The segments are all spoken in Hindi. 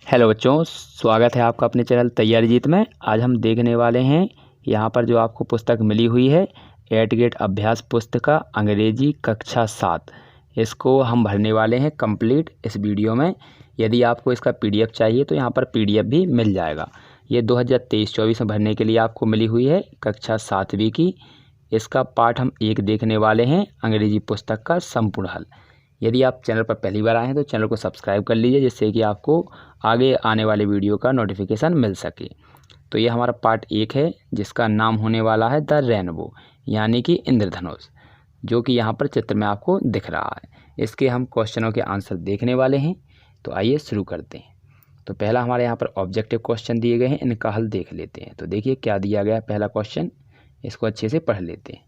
हेलो बच्चों, स्वागत है आपका अपने चैनल तैयारी जीत में। आज हम देखने वाले हैं यहाँ पर जो आपको पुस्तक मिली हुई है एट गेट अभ्यास पुस्तिका अंग्रेजी कक्षा 7। इसको हम भरने वाले हैं कंप्लीट इस वीडियो में। यदि आपको इसका पीडीएफ चाहिए तो यहाँ पर पीडीएफ भी मिल जाएगा। ये 2023-24 में भरने के लिए आपको मिली हुई है कक्षा 7वीं की। इसका पाठ हम 1 देखने वाले हैं, अंग्रेजी पुस्तक का संपूर्ण हल। यदि आप चैनल पर पहली बार आए हैं तो चैनल को सब्सक्राइब कर लीजिए, जिससे कि आपको आगे आने वाले वीडियो का नोटिफिकेशन मिल सके। तो ये हमारा पार्ट 1 है, जिसका नाम होने वाला है द रेनबो, यानी कि इंद्रधनुष, जो कि यहाँ पर चित्र में आपको दिख रहा है। इसके हम क्वेश्चनों के आंसर देखने वाले हैं। तो आइए शुरू करते हैं। तो पहला हमारे यहाँ पर ऑब्जेक्टिव क्वेश्चन दिए गए हैं, इनका हल देख लेते हैं। तो देखिए क्या दिया गया है पहला क्वेश्चन, इसको अच्छे से पढ़ लेते हैं।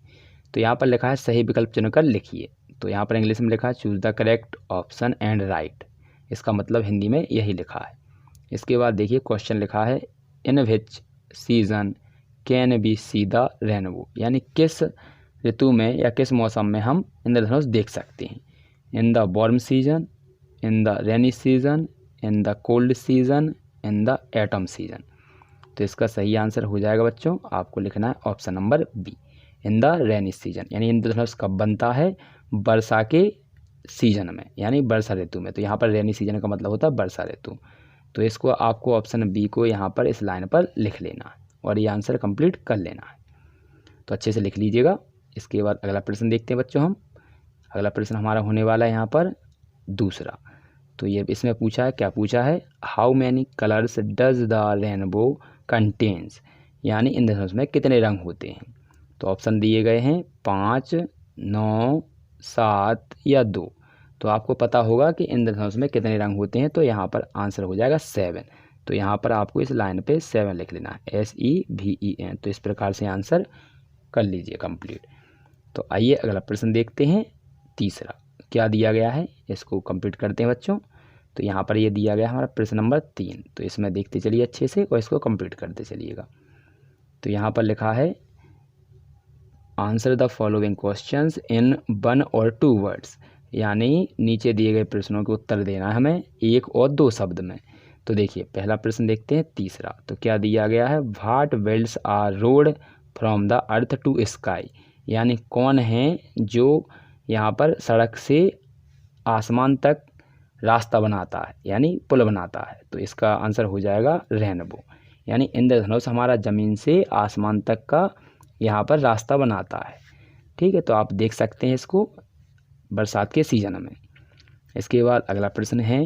तो यहाँ पर लिखा है सही विकल्प चुनकर लिखिए। तो यहाँ पर इंग्लिश में लिखा है choose the correct option and right. इसका मतलब हिंदी में यही लिखा है। इसके बाद देखिए क्वेश्चन लिखा है in which season can be see the rainbow, यानी किस ऋतु में या किस मौसम में हम इंद्रधनुष देख सकते हैं। In the warm season, in the rainy season, in the cold season, in the atom season. तो इसका सही आंसर हो जाएगा बच्चों, आपको लिखना है option number B, in the rainy season. यानी इंद्रधनुष कब बनता है? वर्षा के सीजन में, यानी वर्षा ऋतु में। तो यहाँ पर रेनी सीजन का मतलब होता है वर्षा ऋतु। तो इसको आपको ऑप्शन बी को यहाँ पर इस लाइन पर लिख लेना है और ये आंसर कंप्लीट कर लेना है। तो अच्छे से लिख लीजिएगा। इसके बाद अगला प्रश्न देखते हैं बच्चों हम। अगला प्रश्न हमारा होने वाला है यहाँ पर दूसरा। तो ये इसमें पूछा है, क्या पूछा है, how many colours does the rainbow contains, यानी इंद्रधनुष में कितने रंग होते हैं। तो ऑप्शन दिए गए हैं 5, 9, 7 या 2। तो आपको पता होगा कि इंद्रधनुष में कितने रंग होते हैं। तो यहाँ पर आंसर हो जाएगा 7। तो यहाँ पर आपको इस लाइन पे 7 लिख लेना है, SEVEN। तो इस प्रकार से आंसर कर लीजिए कंप्लीट। तो आइए अगला प्रश्न देखते हैं तीसरा, क्या दिया गया है, इसको कंप्लीट करते हैं बच्चों। तो यहाँ पर ये दिया गया हमारा प्रश्न नंबर 3। तो इसमें देखते चलिए अच्छे से और इसको कंप्लीट करते चलिएगा। तो यहाँ पर लिखा है answer the following questions in 1 और 2 वर्ड्स, यानी नीचे दिए गए प्रश्नों के उत्तर देना है हमें 1 और 2 शब्द में। तो देखिए पहला प्रश्न देखते हैं तीसरा। तो क्या दिया गया है, what builds are road from the earth to sky, यानी कौन है जो यहाँ पर सड़क से आसमान तक रास्ता बनाता है, यानी पुल बनाता है। तो इसका आंसर हो जाएगा रेनबो, यानी इंद्रधनुष हमारा ज़मीन से आसमान तक का यहाँ पर रास्ता बनाता है। ठीक है, तो आप देख सकते हैं इसको बरसात के सीजन में। इसके बाद अगला प्रश्न है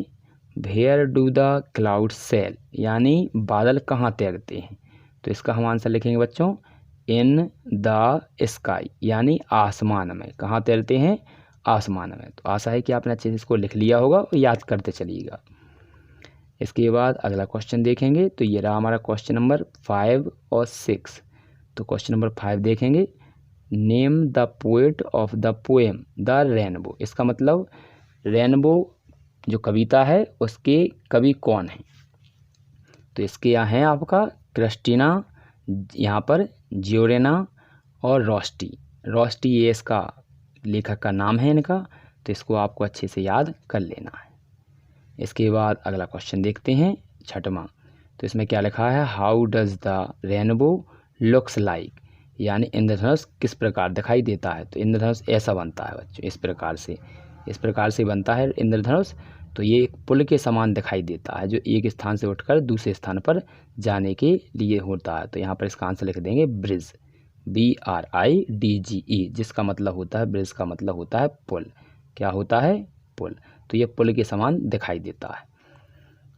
where do the cloud sail, यानी बादल कहाँ तैरते हैं। तो इसका हम आंसर लिखेंगे बच्चों इन द स्काई, यानी आसमान में। कहाँ तैरते हैं? आसमान में। तो आशा है कि आपने अच्छे से इसको लिख लिया होगा और याद करते चलिएगा। इसके बाद अगला क्वेश्चन देखेंगे। तो ये रहा हमारा क्वेश्चन नंबर 5 और 6। तो क्वेश्चन नंबर 5 देखेंगे name the poet of the poem the rainbow. इसका मतलब रेनबो जो कविता है उसके कवि कौन हैं। तो इसके यहाँ है आपका क्रिस्टीना, यहाँ पर जियोरेना और रोस्टी ये इसका लेखक का नाम है इनका। तो इसको आपको अच्छे से याद कर लेना है। इसके बाद अगला क्वेश्चन देखते हैं 6वां। तो इसमें क्या लिखा है, how does the rainbow looks like, यानी इंद्रधनुष किस प्रकार दिखाई देता है। तो इंद्रधनुष ऐसा बनता है बच्चों, इस प्रकार से बनता है इंद्रधनुष। तो ये एक पुल के समान दिखाई देता है, जो एक स्थान से उठकर दूसरे स्थान पर जाने के लिए होता है। तो यहाँ पर इसका आंसर लिख देंगे ब्रिज, BRIDGE, जिसका मतलब होता है, ब्रिज का मतलब होता है पुल। क्या होता है? पुल। तो ये पुल के समान दिखाई देता है।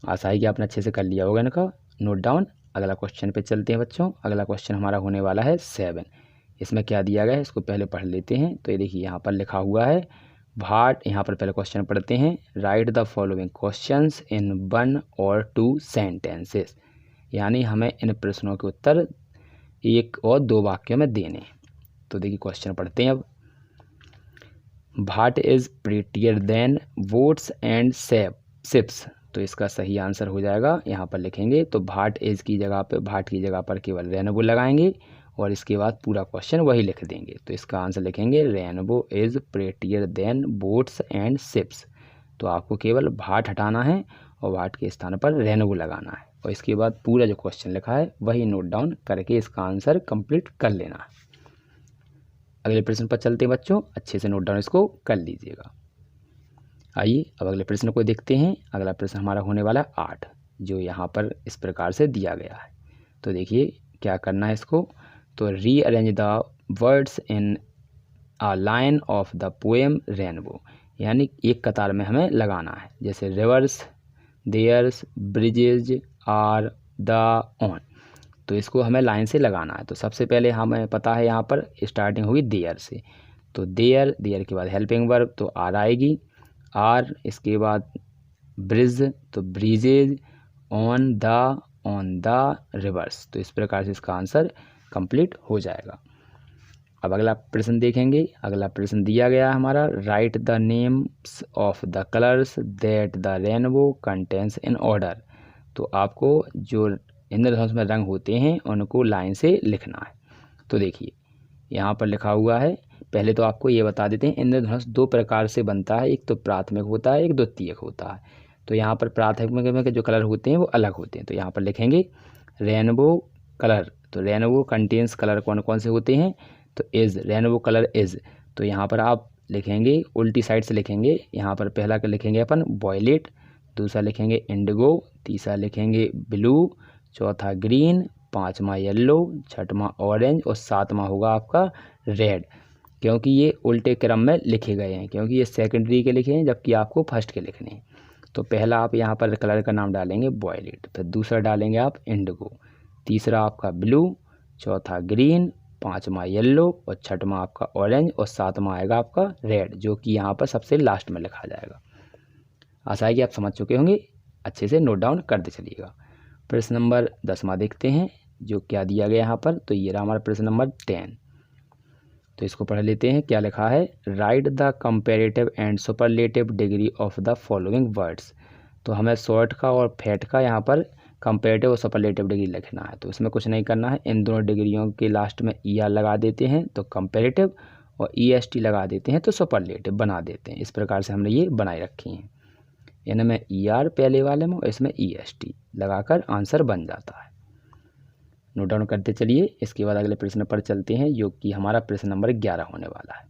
आशा है कि आपने अच्छे से कर लिया होगा इनका नोट डाउन। अगला क्वेश्चन पे चलते हैं बच्चों। अगला क्वेश्चन हमारा होने वाला है 7। इसमें क्या दिया गया है इसको पहले पढ़ लेते हैं। तो ये देखिए यहाँ पर लिखा हुआ है भाट, यहाँ पर पहले क्वेश्चन पढ़ते हैं, right the following questions in 1 और 2 सेंटेंसेस, यानी हमें इन प्रश्नों के उत्तर 1 और 2 वाक्यों में देने हैं। तो देखिए क्वेश्चन पढ़ते हैं अब। What is prettier than boats and ships. तो इसका सही आंसर हो जाएगा, यहाँ पर लिखेंगे तो भाट की जगह पर केवल रेनबो लगाएंगे और इसके बाद पूरा क्वेश्चन वही लिख देंगे। तो इसका आंसर लिखेंगे rainbow is prettier than boats and ships. तो आपको केवल भाट हटाना है और वाट के स्थान पर रेनबो लगाना है। और इसके बाद पूरा जो क्वेश्चन लिखा है वही नोट डाउन करके इसका आंसर कंप्लीट कर लेना है। अगले प्रश्न पर चलते हैं बच्चों, अच्छे से नोट डाउन इसको कर लीजिएगा। आइए अब अगले प्रश्न को देखते हैं। अगला प्रश्न हमारा होने वाला है 8, जो यहाँ पर इस प्रकार से दिया गया है। तो देखिए क्या करना है इसको, तो rearrange the words in a line of the poem rainbow, यानी एक कतार में हमें लगाना है, जैसे rivers, there's, bridges, are, the, on. तो इसको हमें लाइन से लगाना है। तो सबसे पहले हमें पता है यहाँ पर स्टार्टिंग होगी देयर से, तो देयर, देयर के बाद हेल्पिंग वर्ब तो आर आएगी, आर, इसके बाद ब्रिज तो ब्रिजेज, ऑन द रिवर्स। तो इस प्रकार से इसका आंसर कंप्लीट हो जाएगा। अब अगला प्रश्न देखेंगे। अगला प्रश्न दिया गया है हमारा, right the names of the colours that the rainbow contains in order. तो आपको जो इंद्रधनुष में रंग होते हैं उनको लाइन से लिखना है। तो देखिए यहाँ पर लिखा हुआ है, पहले तो आपको ये बता देते हैं इंद्रधनुष दो प्रकार से बनता है, एक तो प्राथमिक होता है, एक द्वितीयक होता है। तो यहाँ पर प्राथमिक में जो कलर होते हैं वो अलग होते हैं। तो यहाँ पर लिखेंगे रेनबो कलर, तो रेनबो कंटेन्स कलर कौन कौन से होते हैं, तो इज़, रेनबो कलर इज़। तो यहाँ पर आप लिखेंगे उल्टी साइड से लिखेंगे। यहाँ पर पहला का लिखेंगे अपन वॉयलेट, दूसरा लिखेंगे इंडिगो, तीसरा लिखेंगे ब्लू, चौथा ग्रीन, पांचवा येलो, छठवां ऑरेंज और सातवां होगा आपका रेड। क्योंकि ये उल्टे क्रम में लिखे गए हैं, क्योंकि ये सेकेंडरी के लिखे हैं जबकि आपको फर्स्ट के लिखने हैं। तो पहला आप यहाँ पर कलर का नाम डालेंगे वॉयलेट, फिर दूसरा डालेंगे आप इंडिगो, तीसरा आपका ब्लू, चौथा ग्रीन, पांचवा येलो और छठवां आपका ऑरेंज और सातवां आएगा आपका रेड, जो कि यहाँ पर सबसे लास्ट में लिखा जाएगा। आशा है कि आप समझ चुके होंगे, अच्छे से नोट डाउन करते चलिएगा। प्रश्न नंबर 10वां देखते हैं जो क्या दिया गया यहाँ पर। तो ये रहा हमारा प्रश्न नंबर 10। तो इसको पढ़ लेते हैं, क्या लिखा है, right the comparative and superlative degree of the following words. तो हमें शॉर्ट का और फैट का यहाँ पर कंपेरेटिव और सुपरलेटिव डिग्री लिखना है। तो इसमें कुछ नहीं करना है, इन दोनों डिग्रियों के लास्ट में ER लगा देते हैं तो कंपेरेटिव, और EST लगा देते हैं तो सुपरलेटिव बना देते हैं। इस प्रकार से हमने ये बनाए रखी हैं, इनमें ER पहले वाले में और इसमें EST लगाकर आंसर बन जाता है। नोट डाउन करते चलिए। इसके बाद अगले प्रश्न पर चलते हैं जो कि हमारा प्रश्न नंबर 11 होने वाला है।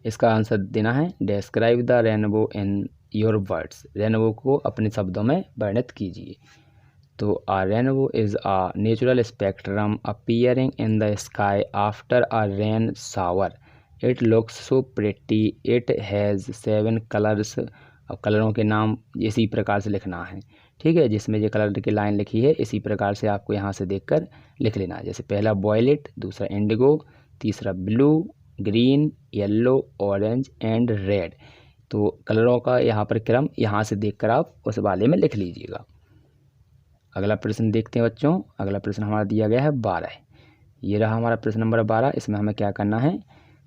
इसका आंसर देना है, describe the rainbow in your words. Rainbow को अपने शब्दों में वर्णित कीजिए। तो अ rainbow is a natural spectrum appearing in the sky after a rain shower. It looks so pretty, it has 7 colours. अब कलरों के नाम इसी प्रकार से लिखना है, ठीक है, जिसमें जो कलर की लाइन लिखी है इसी प्रकार से आपको यहाँ से देखकर लिख लेना है। जैसे पहला वॉयलेट, दूसरा इंडिगो, तीसरा blue, green, yellow, orange and red. तो कलरों का यहाँ पर क्रम यहाँ से देखकर आप उस वाले में लिख लीजिएगा। अगला प्रश्न देखते हैं बच्चों। अगला प्रश्न हमारा दिया गया है 12। ये रहा हमारा प्रश्न नंबर 12। इसमें हमें क्या करना है,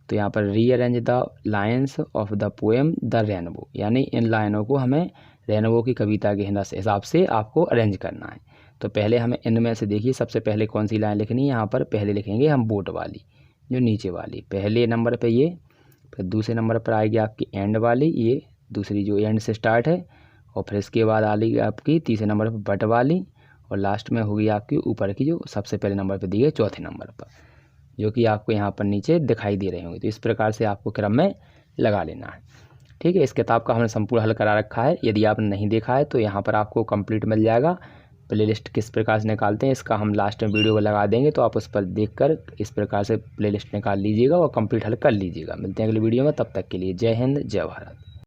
तो यहाँ पर rearrange the lines of the poem the rainbow, यानी इन लाइनों को हमें रेनबो की कविता के हिसाब से आपको अरेंज करना है। तो पहले हमें इनमें से देखिए सबसे पहले कौन सी लाइन लिखनी है। यहाँ पर पहले लिखेंगे हम बोट वाली, जो नीचे वाली पहले नंबर पे ये, फिर दूसरे नंबर पर आएगी आपकी एंड वाली, ये दूसरी जो एंड से स्टार्ट है, और फिर इसके बाद आएगी आपकी तीसरे नंबर पर बट वाली, और लास्ट में होगी आपकी ऊपर की जो सबसे पहले नंबर पर दी गई चौथे नंबर पर, जो कि आपको यहाँ पर नीचे दिखाई दे रहे होंगे। तो इस प्रकार से आपको क्रम में लगा लेना है, ठीक है। इस किताब का हमने संपूर्ण हल करा रखा है, यदि आपने नहीं देखा है तो यहाँ पर आपको कंप्लीट मिल जाएगा। प्लेलिस्ट किस प्रकार से निकालते हैं इसका हम लास्ट में वीडियो को लगा देंगे, तो आप उस पर देखकर इस प्रकार से प्लेलिस्ट निकाल लीजिएगा और कंप्लीट हल कर लीजिएगा। मिलते हैं अगली वीडियो में, तब तक के लिए जय हिंद, जय भारत।